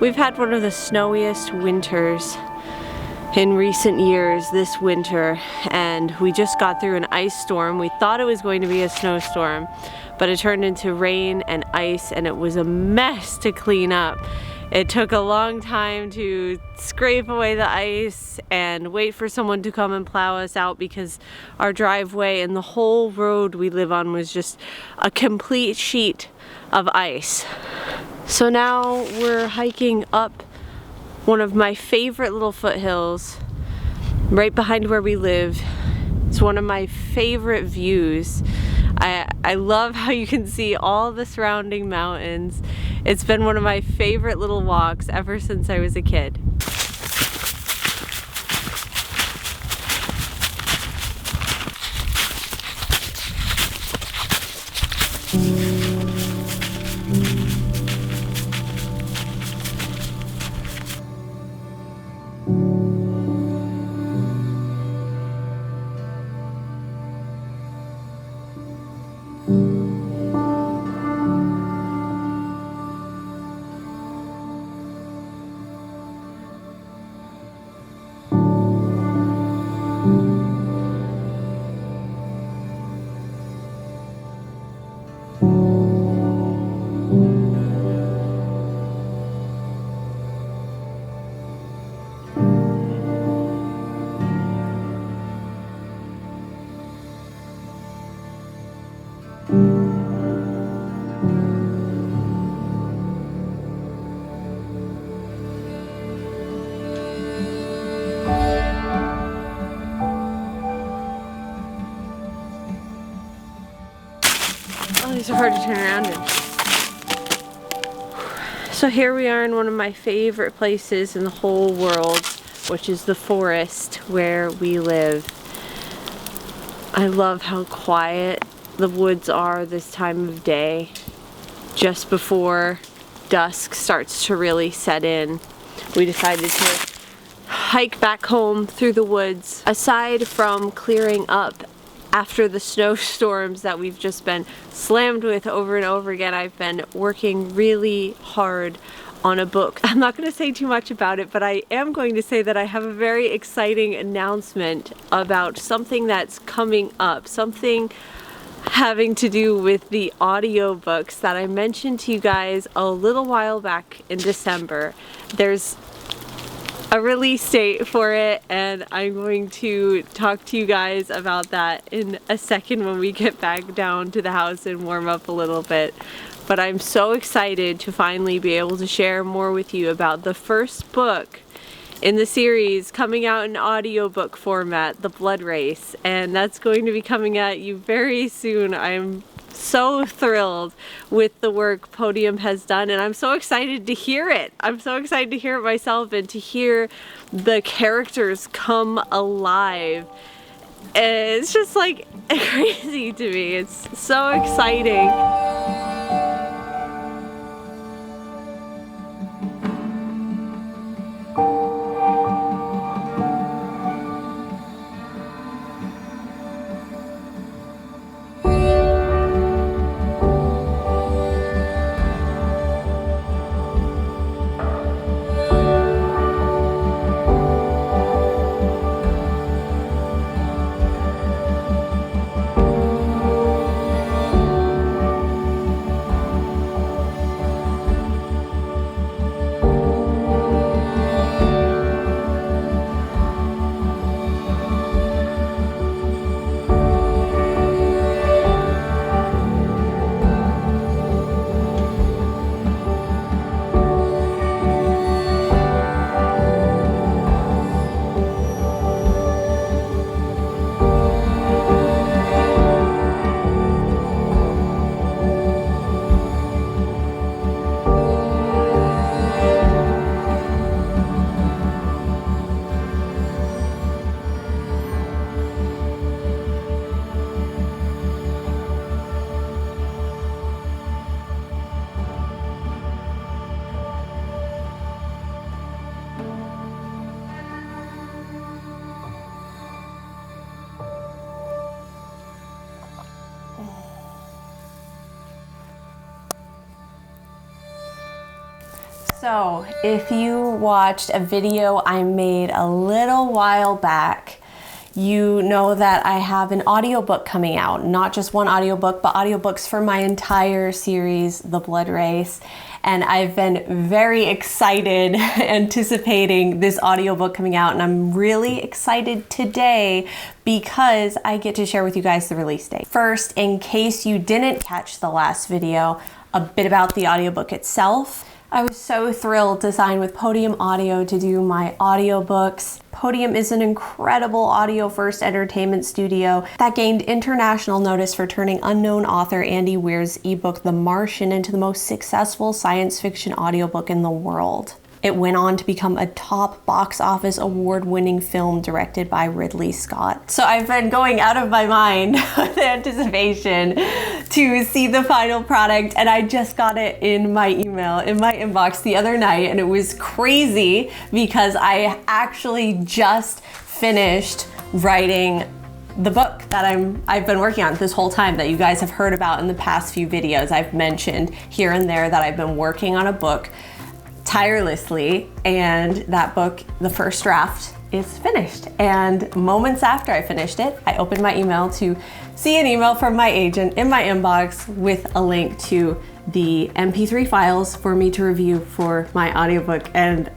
We've had one of the snowiest winters in recent years this winter, and we just got through an ice storm. We thought it was going to be a snowstorm, but it turned into rain and ice, and it was a mess to clean up. It took a long time to scrape away the ice and wait for someone to come and plow us out, because our driveway and the whole road we live on was just a complete sheet of ice. So now we're hiking up one of my favorite little foothills right behind where we live. It's one of my favorite views. I love how you can see all the surrounding mountains. It's been one of my favorite little walks ever since I was a kid. These are hard to turn around in. So here we are in one of my favorite places in the whole world, which is the forest where we live. I love how quiet the woods are this time of day, just before dusk starts to really set in. We decided to hike back home through the woods. Aside from clearing up after the snowstorms that we've just been slammed with over and over again, I've been working really hard on a book. I'm not going to say too much about it, but I am going to say that I have a very exciting announcement about something that's coming up, something having to do with the audiobooks that I mentioned to you guys a little while back in December. There's a release date for it, and I'm going to talk to you guys about that in a second when we get back down to the house and warm up a little bit. But I'm so excited to finally be able to share more with you about the first book in the series coming out in audiobook format, The Blood Race, and that's going to be coming at you very soon. I'm so thrilled with the work Podium has done, and I'm so excited to hear it. I'm so excited to hear it myself and to hear the characters come alive. It's just like crazy to me. It's so exciting. So, if you watched a video I made a little while back, you know that I have an audiobook coming out. Not just one audiobook, but audiobooks for my entire series, The Blood Race. And I've been very excited anticipating this audiobook coming out, and I'm really excited today because I get to share with you guys the release date. First, in case you didn't catch the last video, a bit about the audiobook itself. I was so thrilled to sign with Podium Audio to do my audiobooks. Podium is an incredible audio-first entertainment studio that gained international notice for turning unknown author Andy Weir's ebook The Martian into the most successful science fiction audiobook in the world. It went on to become a top box office award-winning film directed by Ridley Scott. So I've been going out of my mind with anticipation to see the final product, and I just got it in my email, in my inbox the other night, and it was crazy because I actually just finished writing the book that I've been working on this whole time that you guys have heard about in the past few videos. I've mentioned here and there that I've been working on a book tirelessly, and that book, the first draft, is finished. And moments after I finished it, I opened my email to see an email from my agent in my inbox with a link to the MP3 files for me to review for my audiobook. And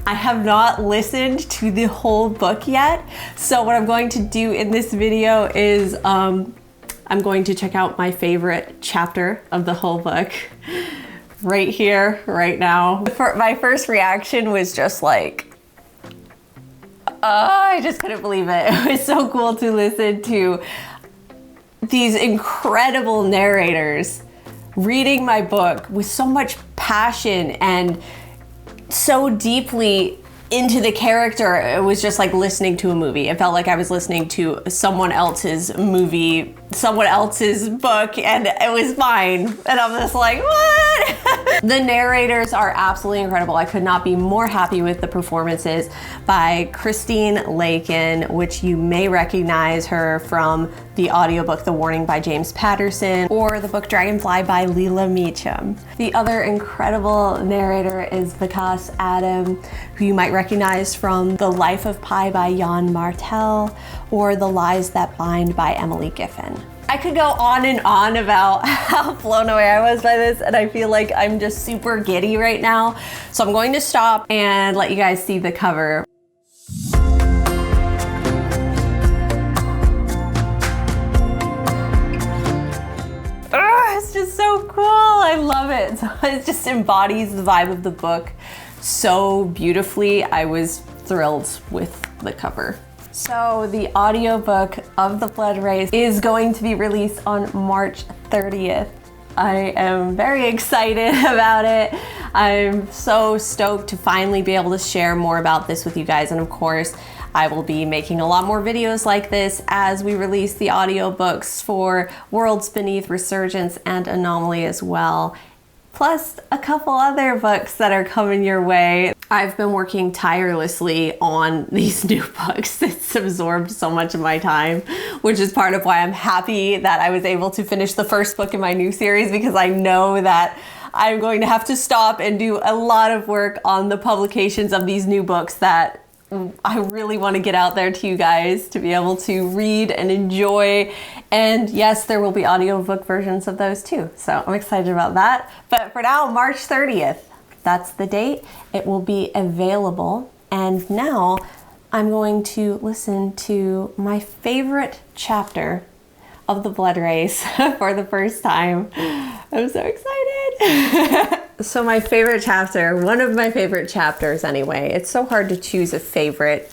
I have not listened to the whole book yet. So what I'm going to do in this video is I'm going to check out my favorite chapter of the whole book right here, right now. My first reaction was just like, I just couldn't believe it. It was so cool to listen to these incredible narrators reading my book with so much passion and so deeply into the character. It was just like listening to a movie. It felt like I was listening to someone else's movie, someone else's book, and it was mine. And I'm just like, what? The narrators are absolutely incredible. I could not be more happy with the performances by Christine Lakin, which you may recognize her from the audiobook The Warning by James Patterson, or the book Dragonfly by Leela Meacham. The other incredible narrator is Vikas Adam, who you might recognize from The Life of Pi by Jan Martel, or The Lies That Bind by Emily Giffen. I could go on and on about how blown away I was by this, and I feel like I'm just super giddy right now. So I'm going to stop and let you guys see the cover. It's just so cool. I love it. So it just embodies the vibe of the book so beautifully. I was thrilled with the cover. So the audiobook of The Blood Race is going to be released on March 30th. I am very excited about it. I'm so stoked to finally be able to share more about this with you guys. And of course, I will be making a lot more videos like this as we release the audiobooks for Worlds Beneath, Resurgence, and Anomaly as well. Plus a couple other books that are coming your way. I've been working tirelessly on these new books. It's absorbed so much of my time, which is part of why I'm happy that I was able to finish the first book in my new series, because I know that I'm going to have to stop and do a lot of work on the publications of these new books that I really want to get out there to you guys to be able to read and enjoy. And yes, there will be audiobook versions of those too. So I'm excited about that. But for now, March 30th, that's the date. It will be available. And now I'm going to listen to my favorite chapter of The Blood Race for the first time. I'm so excited. So my favorite chapter, one of my favorite chapters anyway, it's so hard to choose a favorite,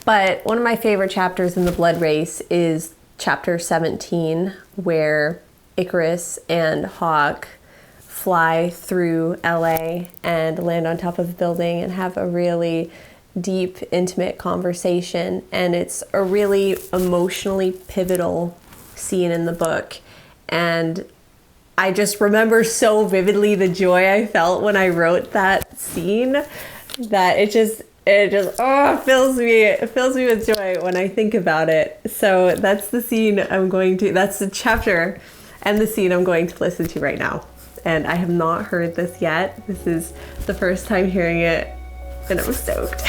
but one of my favorite chapters in The Blood Race is chapter 17, where Icarus and Hawk fly through LA and land on top of a building and have a really deep, intimate conversation. And it's a really emotionally pivotal scene in the book. And I just remember so vividly the joy I felt when I wrote that scene, that it just fills me with joy when I think about it. So that's the scene that's the chapter and the scene I'm going to listen to right now. and I have not heard this yet. This is the first time hearing it, and I'm stoked.